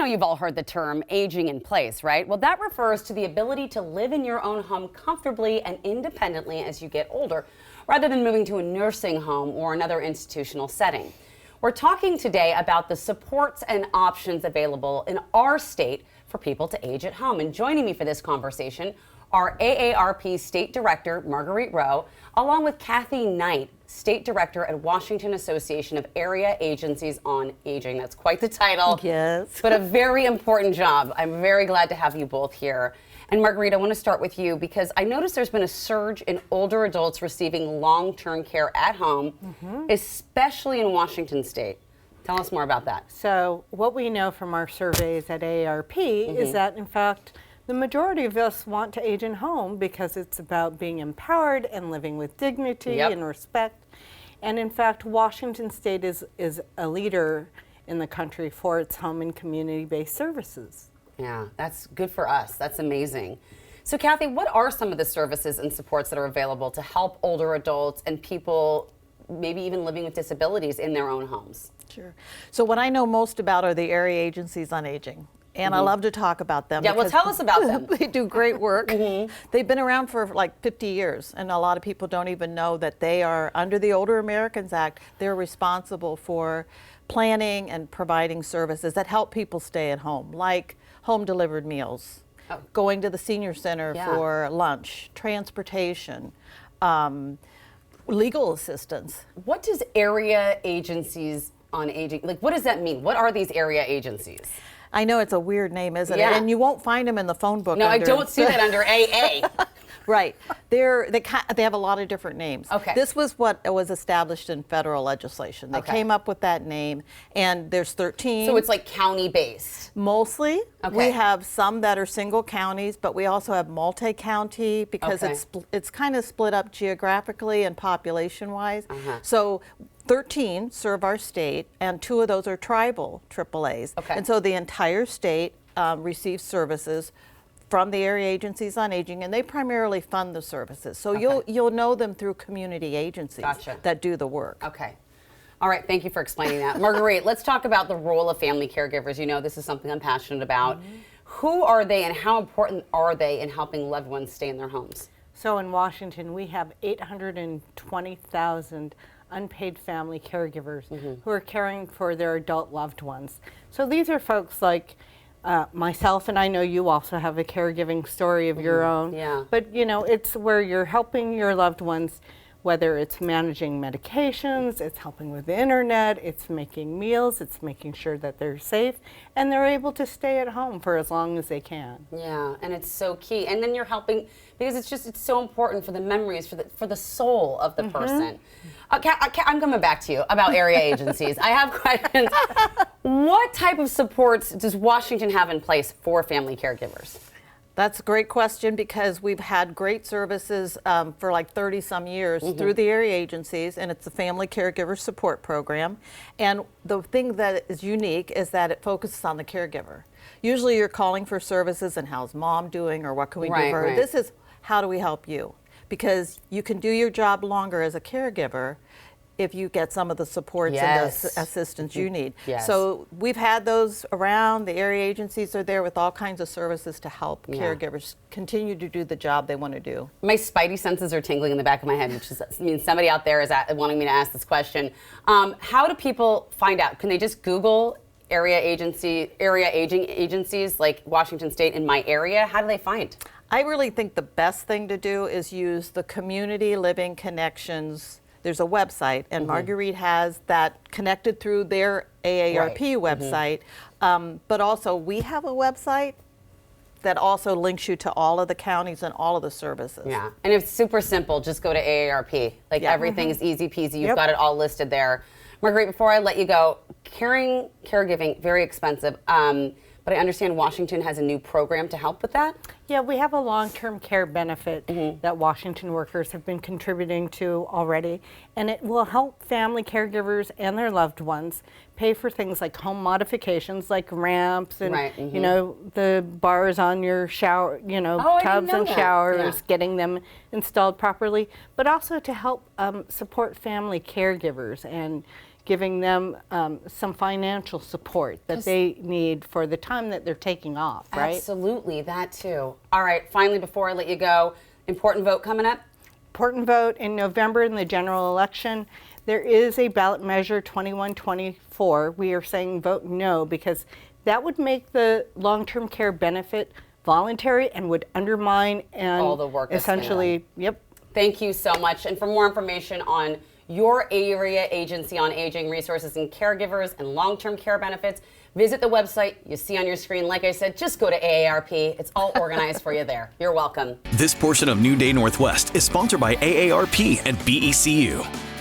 know you've all heard the term aging in place, right? Well, that refers to the ability to live in your own home comfortably and independently as you get older, rather than moving to a nursing home or another institutional setting. We're talking today about the supports and options available in our state for people to age at home. And joining me for this conversation are AARP State Director Marguerite Ro, along with Cathy Knight, State Director at Washington Association of Area Agencies on Aging. That's quite the title. Yes. But a very important job. I'm very glad to have you both here. And Marguerite, I want to start with you because I noticed there's been a surge in older adults receiving long-term care at home, especially in Washington State. Tell us more about that. So what we know from our surveys at AARP is that, in fact, the majority of us want to age in home because it's about being empowered and living with dignity and respect. And in fact, Washington State is a leader in the country for its home and community-based services. Yeah, that's good for us. That's amazing. So Cathy, what are some of the services and supports that are available to help older adults and people maybe even living with disabilities in their own homes? Sure. So what I know most about are the area agencies on aging. And I love to talk about them. Yeah, well, tell us about them. They do great work. They've been around for like 50 years, and a lot of people don't even know that they are, under the Older Americans Act, they're responsible for planning and providing services that help people stay at home, like home delivered meals, going to the senior center for lunch, transportation, legal assistance. What does area agencies on aging, like what does that mean? What are these area agencies? I know it's a weird name, isn't it? And you won't find them in the phone book. No, I don't see that under AA. Right. They have a lot of different names. Okay. This was what was established in federal legislation. They came up with that name, and there's 13. So it's like county-based? Mostly. We have some that are single counties, but we also have multi-county because it's kind of split up geographically and population-wise. So 13 serve our state, and 2 of those are tribal AAAs. And so the entire state receives services from the area agencies on aging, and they primarily fund the services. So you'll know them through community agencies that do the work. Okay. All right, thank you for explaining that. Marguerite, let's talk about the role of family caregivers. You know, this is something I'm passionate about. Who are they and how important are they in helping loved ones stay in their homes? So in Washington, we have 820,000 unpaid family caregivers who are caring for their adult loved ones. So these are folks like myself, and I know you also have a caregiving story of your own. But you know, it's where you're helping your loved ones, whether it's managing medications, it's helping with the internet, it's making meals, it's making sure that they're safe, and they're able to stay at home for as long as they can. Yeah, and it's so key. And then you're helping, because it's so important for the memories, for the soul of the person. I'm coming back to you about area agencies. I have questions. What type of supports does Washington have in place for family caregivers? That's a great question because we've had great services for like 30 some years through the area agencies, and it's the Family Caregiver Support Program. And the thing that is unique is that it focuses on the caregiver. Usually you're calling for services and how's mom doing or what can we do for her. This is how do we help you? Because you can do your job longer as a caregiver if you get some of the supports and the assistance you need. So we've had those around. The area agencies are there with all kinds of services to help caregivers continue to do the job they want to do. My spidey senses are tingling in the back of my head, which means somebody out there is wanting me to ask this question. How do people find out? Can they just Google area aging agencies like Washington State in my area? How do they find? I really think the best thing to do is use the Community Living Connections. There's a website, and Marguerite has that connected through their AARP website. But also, we have a website that also links you to all of the counties and all of the services. Yeah, and it's super simple. Just go to AARP. Like everything is easy peasy. You've got it all listed there. Marguerite, before I let you go, caregiving, very expensive. But I understand Washington has a new program to help with that? Yeah, we have a long-term care benefit that Washington workers have been contributing to already, and it will help family caregivers and their loved ones pay for things like home modifications, like ramps and you know, the bars on your shower, you know, tubs and showers, getting them installed properly, but also to help support family caregivers and giving them some financial support that they need for the time that they're taking off, right? Absolutely, that too. All right, finally, before I let you go, important vote coming up? Important vote in November in the general election. There is a ballot measure 2124. We are saying vote no because that would make the long-term care benefit voluntary and would undermine and all the work essentially, yep. Thank you so much. And for more information on your area agency on aging, resources and caregivers and long-term care benefits, visit the website you see on your screen. Like I said, just go to AARP. It's all organized for you there. You're welcome. This portion of New Day Northwest is sponsored by AARP and BECU.